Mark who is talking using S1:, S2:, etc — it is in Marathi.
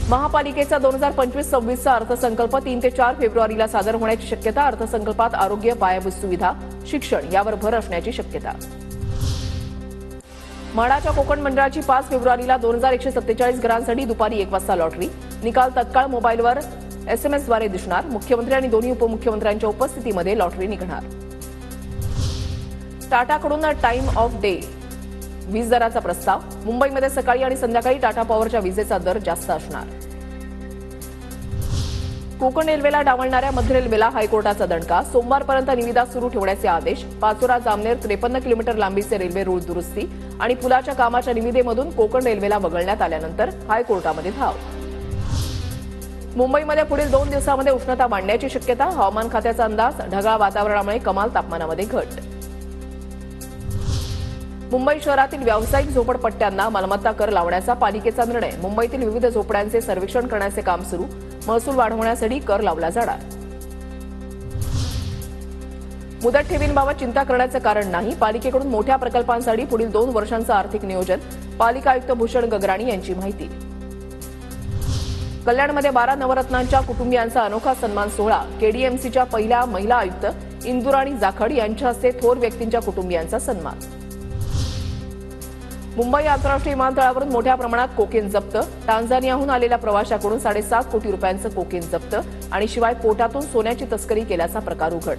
S1: महापालिकेचा 2025-26चा अर्थसंकल्प 3 ते 4 फेब्रुवारीला सादर होण्याची शक्यता. अर्थसंकल्पात आरोग्य, पायाभूत सुविधा, शिक्षण यावर भर असण्याची शक्यता. म्हाडाच्या कोकण मंडळाची 5 फेब्रुवारीला 2147 घरांसाठी दुपारी 1 वाजता लॉटरी. निकाल तत्काळ मोबाईलवर एसएमएसद्वारे दिसणार. मुख्यमंत्री आणि दोन्ही उपमुख्यमंत्र्यांच्या उपस्थितीमध्ये लॉटरी निघणार. टाटाकडून टाइम ऑफ डे वीज दराचा प्रस्ताव. मुंबईमध्ये सकाळी आणि संध्याकाळी टाटा पॉवरच्या विजेचा दर जास्त असणार. कोकण रेल्वेला डावलणाऱ्या मध्य रेल्वेला हायकोर्टाचा दणका. सोमवारपर्यंत निविदा सुरू ठेवण्याचे आदेश. पाचोरा जामनेर 53 किलोमीटर लांबीचे रेल्वे रूळ दुरुस्ती आणि पुलाच्या कामाच्या निविदेमधून कोकण रेल्वेला वगळण्यात आल्यानंतर हायकोर्टामध्ये धाव. मुंबईमध्ये पुढील 2 दिवसांमध्ये उष्णता वाढण्याची शक्यता. हवामान खात्याचा अंदाज. ढगाळ वातावरणामुळे कमाल तापमानामध्ये घट. मुंबई शहरातील व्यावसायिक झोपडपट्ट्यांना मालमत्ता कर लावण्याचा पालिकेचा निर्णय. मुंबईतील विविध झोपड्यांचे सर्वेक्षण करण्याचे काम सुरू. महसूल वाढवण्यासाठी कर लावला जाणार. मुदत ठेवींबाबत चिंता करण्याचं कारण नाही. पालिकेकडून मोठ्या प्रकल्पांसाठी पुढील 2 वर्षांचं आर्थिक नियोजन. पालिका आयुक्त भूषण गगराणी यांची माहिती. कल्याणमध्ये 12 नवरत्नांच्या कुटुंबियांचा अनोखा सन्मान सोहळा. केडीएमसीच्या पहिल्या महिला आयुक्त इंदुराणी जाखड यांच्या हस्ते थोर व्यक्तींच्या कुटुंबियांचा सन्मान. मुंबई आंतरराष्ट्रीय विमानतळावरून मोठ्या प्रमाणात कोकेन जप्त. टांझानियाहून आलेल्या प्रवाशाकडून 7.5 कोटी रुपयांचं कोकेन जप्त आणि शिवाय पोटातून सोन्याची तस्करी केल्याचा प्रकार उघड.